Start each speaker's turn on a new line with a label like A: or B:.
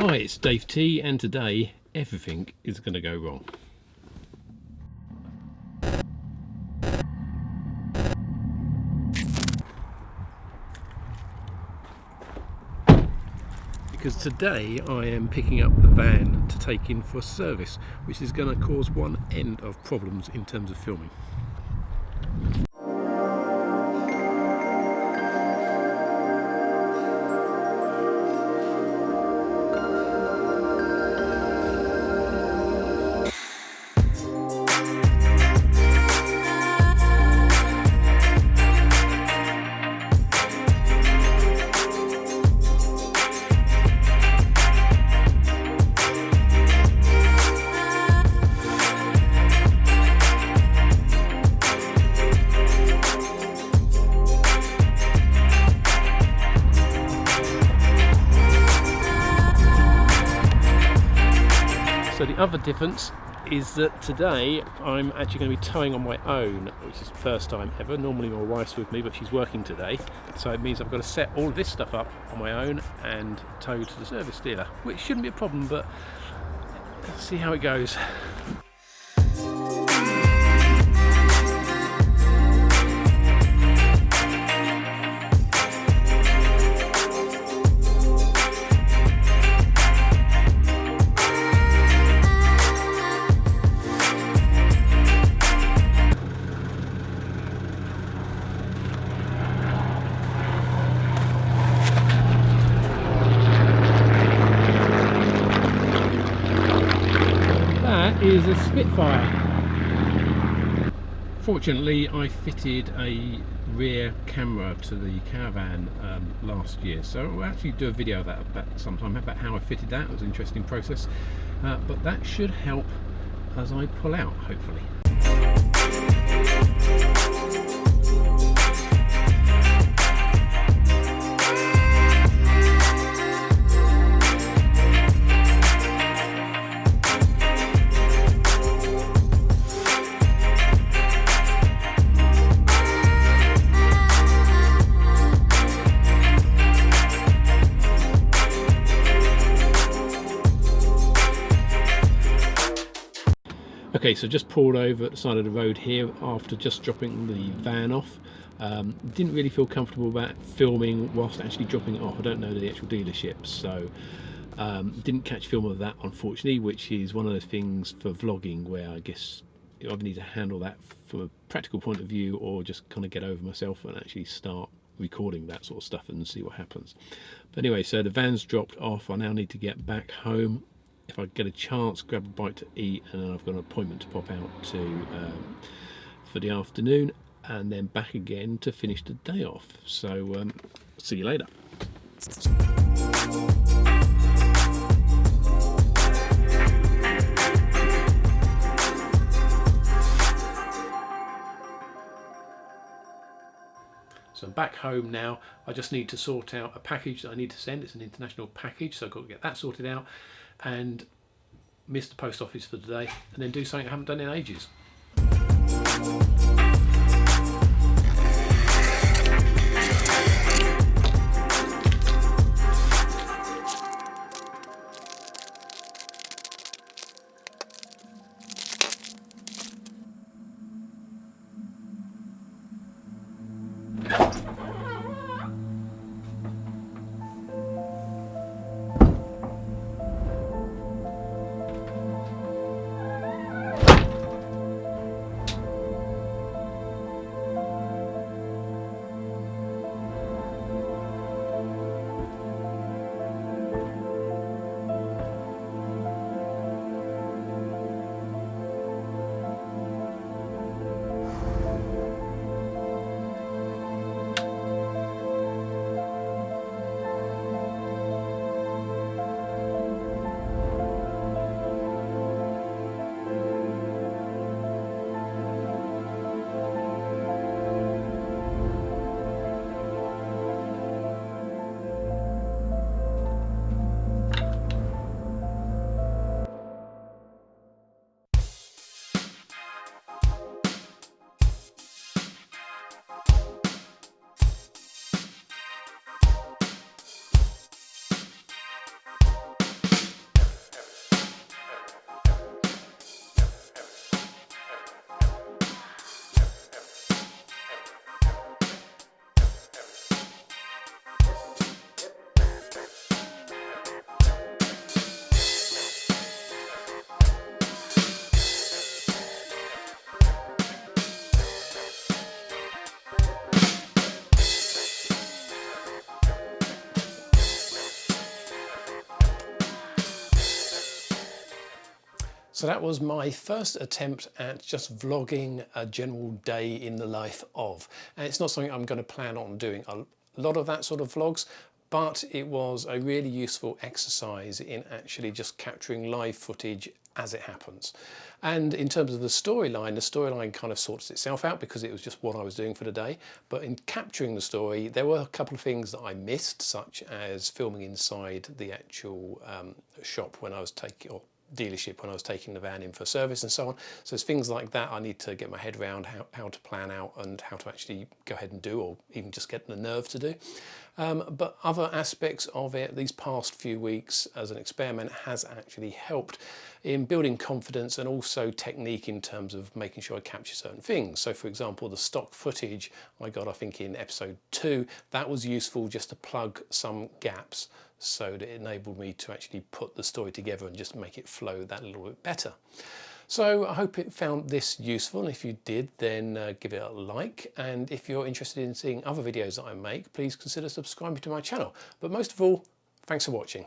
A: Hi, it's Dave T, and today everything is going to go wrong. Because today I am picking up the van to take in for a service, which is going to cause one end of problems in terms of filming. So the other difference is that today I'm actually going to be towing on my own, which is the first time ever. Normally my wife's with me, but she's working today, so it means I've got to set all of this stuff up on my own and tow to the service dealer, which shouldn't be a problem, but let's see how it goes. Is a Spitfire. Fortunately, I fitted a rear camera to the caravan last year, so I'll actually do a video of that sometime about how I fitted that. It was an interesting process, but that should help as I pull out, hopefully. Okay, so just pulled over at the side of the road here after just dropping the van off. Didn't really feel comfortable about filming whilst actually dropping it off. I don't know the actual dealership, so didn't catch film of that, unfortunately, which is one of those things for vlogging where I guess I either need to handle that from a practical point of view or just kind of get over myself and actually start recording that sort of stuff and see what happens. But anyway, so the van's dropped off. I now need to get back home. If I get a chance, grab a bite to eat, and then I've got an appointment to pop out to for the afternoon, and then back again to finish the day off. So see you later. So I'm back home now. I just need to sort out a package that I need to send. It's an international package, so I've got to get that sorted out and miss the post office for today, and then do something I haven't done in ages.
B: So that was my first attempt at just vlogging a general day in the life of. And it's not something I'm going to plan on doing a lot of that sort of vlogs, but it was a really useful exercise in actually just capturing live footage as it happens. And in terms of the storyline kind of sorts itself out because it was just what I was doing for the day. But in capturing the story, there were a couple of things that I missed, such as filming inside the actual shop when I was taking, or dealership when I was taking the van in for service and so on. So there's things like that I need to get my head around how to plan out and how to actually go ahead and do, or even just get the nerve to do. But other aspects of it, these past few weeks as an experiment has actually helped in building confidence and also technique in terms of making sure I capture certain things. So for example, the stock footage I got, I think in episode 2, that was useful just to plug some gaps so that it enabled me to actually put the story together and just make it flow that little bit better. So I hope you found this useful, and if you did, then give it a like, and if you're interested in seeing other videos that I make, please consider subscribing to my channel. But most of all, thanks for watching.